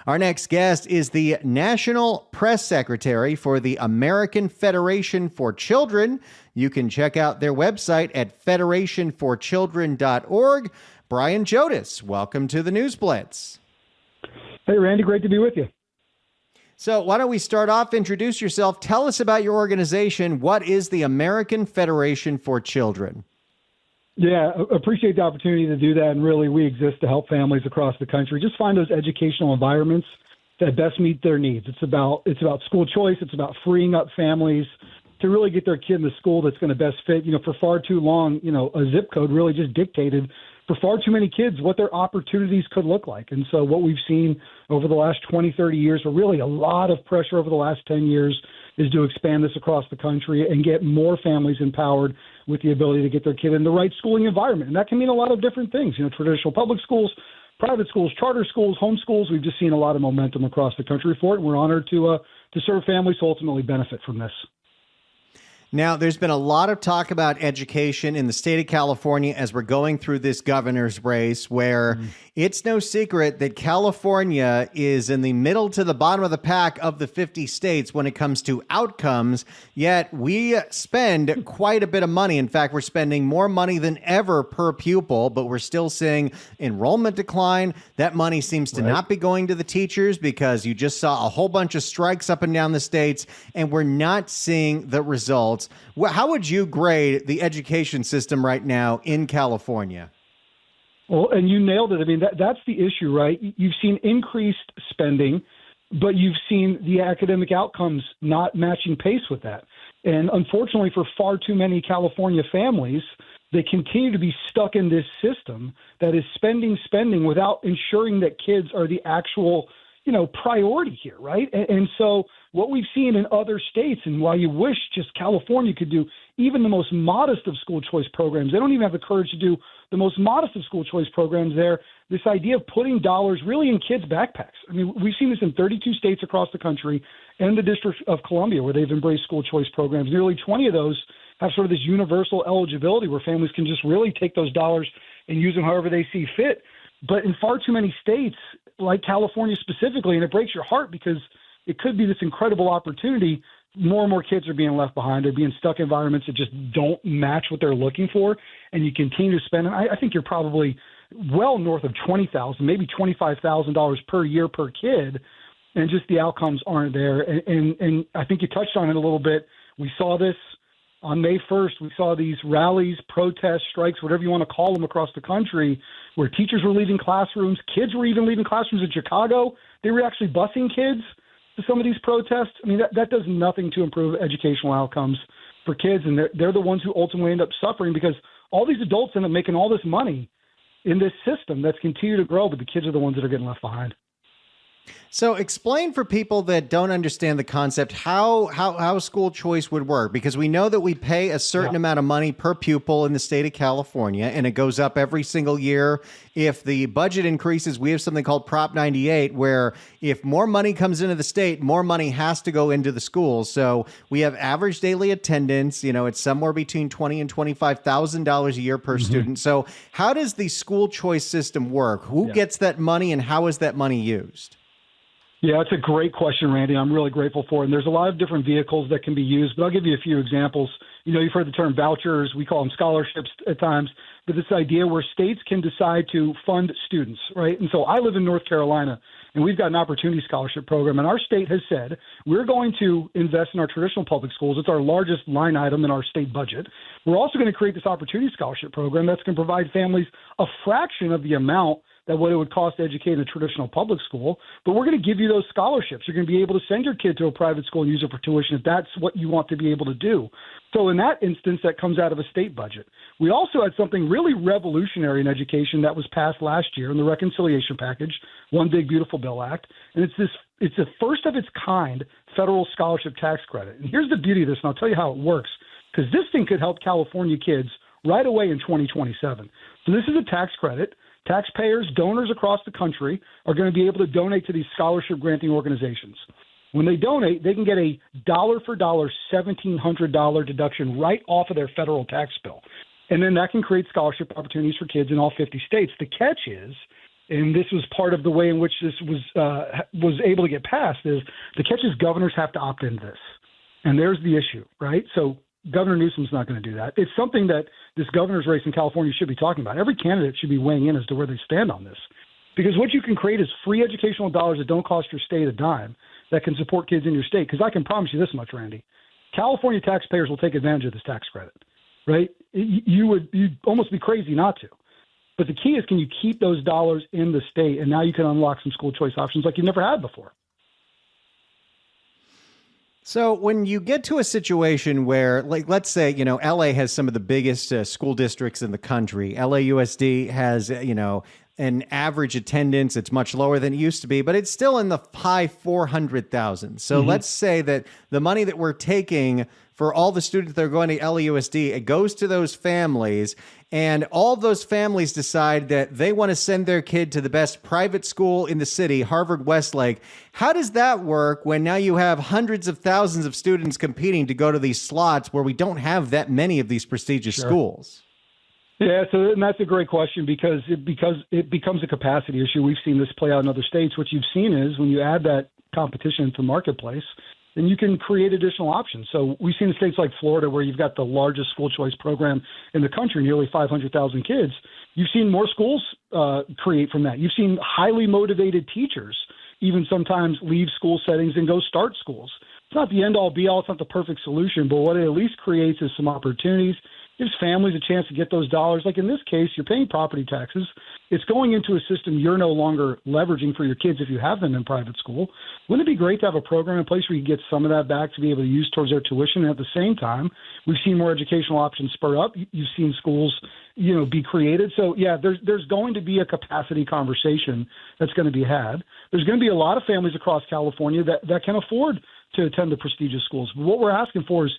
Our next guest is the National Press Secretary for the American Federation for Children. You can check out their website at federationforchildren.org. Brian Jodice, welcome to the NewsBlitz. Hey, Randy, great to be with you. So why don't we start off, introduce yourself, tell us about your organization. What is the American Federation for Children? Yeah, appreciate the opportunity to do that. And really, we exist to help families across the country just find those educational environments that best meet their needs. It's about school choice. It's about freeing up families to really get their kid in the school that's going to best fit. For far too long, a zip code really just dictated for far too many kids what their opportunities could look like. And so what we've seen over the last 20, 30 years, or really a lot of pressure over the last 10 years, is to expand this across the country and get more families empowered with the ability to get their kid in the right schooling environment. And that can mean a lot of different things, traditional public schools, private schools, charter schools, home schools. We've just seen a lot of momentum across the country for it, and we're honored to serve families who ultimately benefit from this. Now, there's been a lot of talk about education in the state of California as we're going through this governor's race, where it's no secret that California is in the middle to the bottom of the pack of the 50 states when it comes to outcomes, yet we spend quite a bit of money. In fact, we're spending more money than ever per pupil, but we're still seeing enrollment decline. That money seems to not be going to the teachers because you just saw a whole bunch of strikes up and down the states, and we're not seeing the results. How would you grade the education system right now in California? Well, and you nailed it. I mean, that's the issue, right? You've seen increased spending, but you've seen the academic outcomes not matching pace with that. And unfortunately, for far too many California families, they continue to be stuck in this system that is spending without ensuring that kids are the actual priority here, right? And so what we've seen in other states, and why you wish just California could do even the most modest of school choice programs, they don't even have the courage to do the most modest of school choice programs there, this idea of putting dollars really in kids' backpacks. I mean, we've seen this in 32 states across the country and the District of Columbia where they've embraced school choice programs. Nearly 20 of those have sort of this universal eligibility where families can just really take those dollars and use them however they see fit. But in far too many states, like California specifically, and it breaks your heart because it could be this incredible opportunity, more and more kids are being left behind. They're being stuck in environments that just don't match what they're looking for, and you continue to spend. And I think you're probably well north of $20,000, maybe $25,000 per year per kid, and just the outcomes aren't there. And I think you touched on it a little bit. We saw this on May 1st. We saw these rallies, protests, strikes, whatever you want to call them, across the country, where teachers were leaving classrooms. Kids were even leaving classrooms in Chicago. They were actually busing kids to some of these protests. I mean, that does nothing to improve educational outcomes for kids, and they're the ones who ultimately end up suffering because all these adults end up making all this money in this system that's continued to grow, but the kids are the ones that are getting left behind. So explain for people that don't understand the concept how school choice would work, because we know that we pay a certain amount of money per pupil in the state of California, and it goes up every single year. If the budget increases, we have something called Prop 98, where if more money comes into the state, more money has to go into the schools. So we have average daily attendance. It's somewhere between $20,000 and $25,000 a year per student. So how does the school choice system work? Who gets that money, and how is that money used? Yeah, it's a great question, Randy. I'm really grateful for it. And there's a lot of different vehicles that can be used, but I'll give you a few examples. You've heard the term vouchers. We call them scholarships at times, but this idea where states can decide to fund students, right? And so I live in North Carolina, and we've got an opportunity scholarship program, and our state has said we're going to invest in our traditional public schools. It's our largest line item in our state budget. We're also going to create this opportunity scholarship program that's going to provide families a fraction of the amount that what it would cost to educate in a traditional public school, but we're going to give you those scholarships. You're going to be able to send your kid to a private school and use it for tuition if that's what you want to be able to do. So in that instance, that comes out of a state budget. We also had something really revolutionary in education that was passed last year in the reconciliation package, One Big Beautiful Bill Act, and it's the first of its kind federal scholarship tax credit. And here's the beauty of this, and I'll tell you how it works, because this thing could help California kids right away in 2027. So this is a tax credit. Taxpayers, donors across the country are going to be able to donate to these scholarship granting organizations. When they donate, they can get a dollar for dollar $1,700 deduction right off of their federal tax bill. And then that can create scholarship opportunities for kids in all 50 states. The catch is and this was part of the way in which this was able to get passed, is the catch is governors have to opt into this. And there's the issue, right? So Governor Newsom's not going to do that. It's something that this governor's race in California should be talking about. Every candidate should be weighing in as to where they stand on this. Because what you can create is free educational dollars that don't cost your state a dime that can support kids in your state. Because I can promise you this much, Randy. California taxpayers will take advantage of this tax credit, right? You'd almost be crazy not to. But the key is, can you keep those dollars in the state? And now you can unlock some school choice options like you've never had before. So when you get to a situation where, like, let's say, LA has some of the biggest school districts in the country. LAUSD has, an average attendance. It's much lower than it used to be, but it's still in the high 400,000. So let's say that the money that we're taking for all the students that are going to LAUSD, it goes to those families, and all those families decide that they want to send their kid to the best private school in the city, Harvard Westlake. How does that work when now you have hundreds of thousands of students competing to go to these slots where we don't have that many of these prestigious schools? Yeah, and that's a great question because it becomes a capacity issue. We've seen this play out in other states. What you've seen is when you add that competition to the marketplace, then you can create additional options. So we've seen in states like Florida, where you've got the largest school choice program in the country, nearly 500,000 kids. You've seen more schools create from that. You've seen highly motivated teachers even sometimes leave school settings and go start schools. It's not the end-all, be-all. It's not the perfect solution, but what it at least creates is some opportunities. Gives families a chance to get those dollars. Like in this case, you're paying property taxes. It's going into a system you're no longer leveraging for your kids if you have them in private school. Wouldn't it be great to have a program in place where you get some of that back to be able to use towards their tuition? And at the same time, we've seen more educational options spur up. You've seen schools, be created. So yeah, there's going to be a capacity conversation that's going to be had. There's going to be a lot of families across California that can afford to attend the prestigious schools. But what we're asking for is,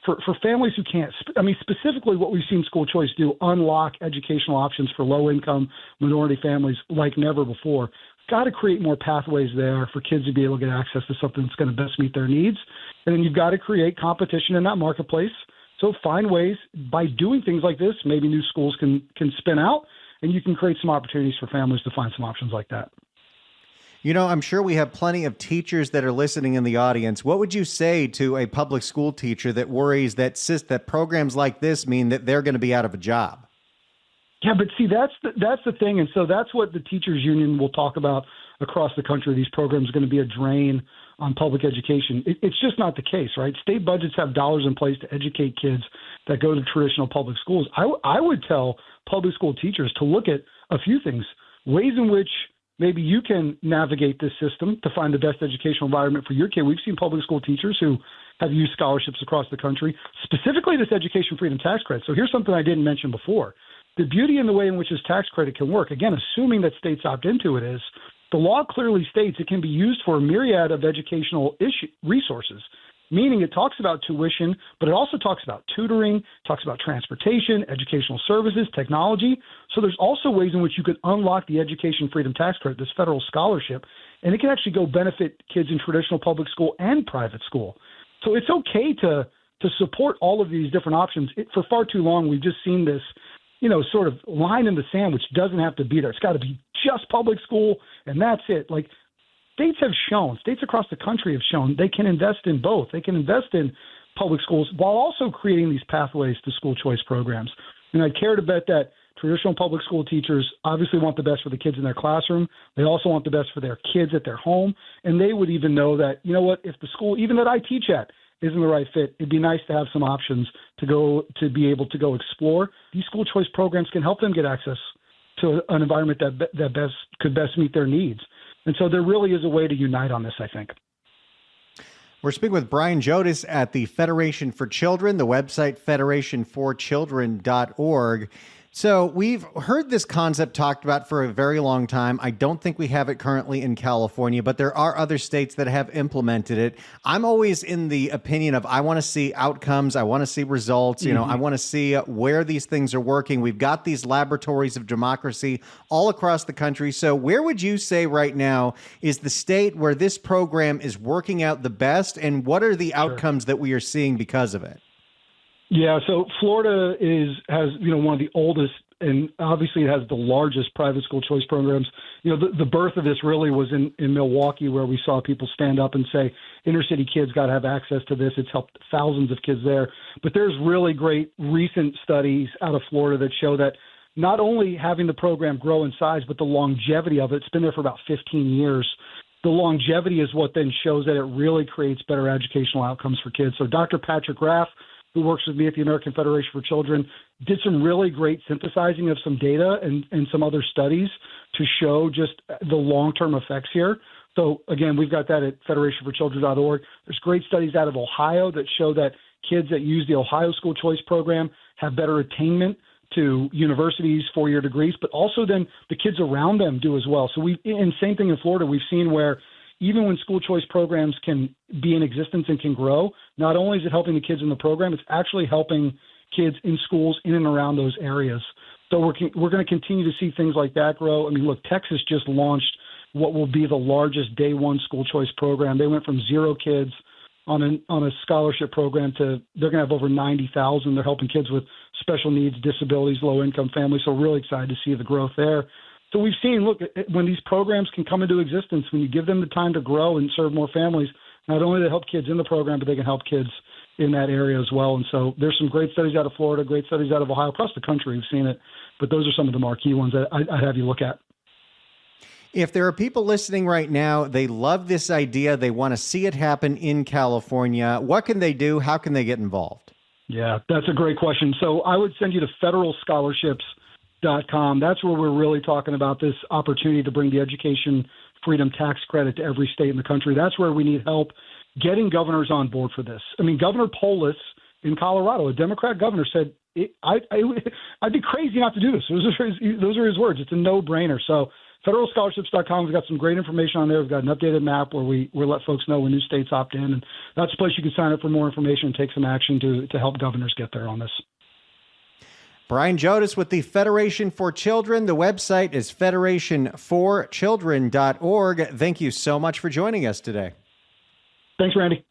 for families who can't, specifically what we've seen school choice do, unlock educational options for low-income minority families like never before. Got to create more pathways there for kids to be able to get access to something that's going to best meet their needs. And then you've got to create competition in that marketplace. So find ways by doing things like this, maybe new schools can spin out, and you can create some opportunities for families to find some options like that. I'm sure we have plenty of teachers that are listening in the audience. What would you say to a public school teacher that worries that programs like this mean that they're going to be out of a job? Yeah, but see, that's the thing. And so that's what the teachers union will talk about across the country. These programs are going to be a drain on public education. It's just not the case, right? State budgets have dollars in place to educate kids that go to traditional public schools. I would tell public school teachers to look at a few things, ways in which maybe you can navigate this system to find the best educational environment for your kid. We've seen public school teachers who have used scholarships across the country, specifically this education freedom tax credit. So here's something I didn't mention before. The beauty in the way in which this tax credit can work, again, assuming that states opt into it, is the law clearly states it can be used for a myriad of educational resources, meaning it talks about tuition, but it also talks about tutoring, talks about transportation, educational services, technology. So there's also ways in which you could unlock the education freedom tax credit, this federal scholarship, and it can actually go benefit kids in traditional public school and private school. So it's okay to support all of these different options. For far too long, we've just seen this, sort of line in the sand, which doesn't have to be there. It's got to be just public school, and that's it. Like, states across the country have shown they can invest in both. They can invest in public schools while also creating these pathways to school choice programs. And I care to bet that traditional public school teachers obviously want the best for the kids in their classroom. They also want the best for their kids at their home. And they would even know that, if the school, even that I teach at, isn't the right fit, it'd be nice to have some options to be able to go explore. These school choice programs can help them get access to an environment that could best meet their needs. And so there really is a way to unite on this, I think. We're speaking with Brian Jodice at the Federation for Children, the website federationforchildren.org. So we've heard this concept talked about for a very long time. I don't think we have it currently in California, but there are other states that have implemented it. I'm always in the opinion of I want to see outcomes. I want to see results. I want to see where these things are working. We've got these laboratories of democracy all across the country. So where would you say right now is the state where this program is working out the best, and what are the outcomes that we are seeing because of it? Yeah, so Florida has one of the oldest and obviously it has the largest private school choice programs. You know, the birth of this really was in Milwaukee, where we saw people stand up and say, inner city kids got to have access to this. It's helped thousands of kids there. But there's really great recent studies out of Florida that show that not only having the program grow in size, but the longevity of it, it's been there for about 15 years. The longevity is what then shows that it really creates better educational outcomes for kids. So Dr. Patrick Graff, who works with me at the American Federation for Children, did some really great synthesizing of some data and some other studies to show just the long-term effects here. So again, we've got that at federationforchildren.org. There's great studies out of Ohio that show that kids that use the Ohio School Choice Program have better attainment to universities, four-year degrees, but also then the kids around them do as well. So and same thing in Florida, we've seen where even when school choice programs can be in existence and can grow, not only is it helping the kids in the program, it's actually helping kids in schools in and around those areas. So we're going to continue to see things like that grow. I mean, look, Texas just launched what will be the largest day one school choice program. They went from 0 kids on a scholarship program to they're going to have over 90,000. They're helping kids with special needs, disabilities, low-income families. So really excited to see the growth there. So we've seen, look, when these programs can come into existence, when you give them the time to grow and serve more families, not only do they help kids in the program, but they can help kids in that area as well. And so there's some great studies out of Florida, great studies out of Ohio, across the country. We've seen it. But those are some of the marquee ones that I'd have you look at. If there are people listening right now, they love this idea, they want to see it happen in California, what can they do? How can they get involved? Yeah, that's a great question. So I would send you to federalscholarships.com. That's where we're really talking about this opportunity to bring the education freedom tax credit to every state in the country. That's where we need help getting governors on board for this. I mean, Governor Polis in Colorado, a Democrat governor, said, I'd be crazy not to do this. Those are his words. It's a no-brainer. So federalscholarships.com, we've got some great information on there. We've got an updated map where we let folks know when new states opt in. And that's a place you can sign up for more information and take some action to help governors get there on this. Brian Jodice with the Federation for Children. The website is federationforchildren.org. Thank you so much for joining us today. Thanks, Randy.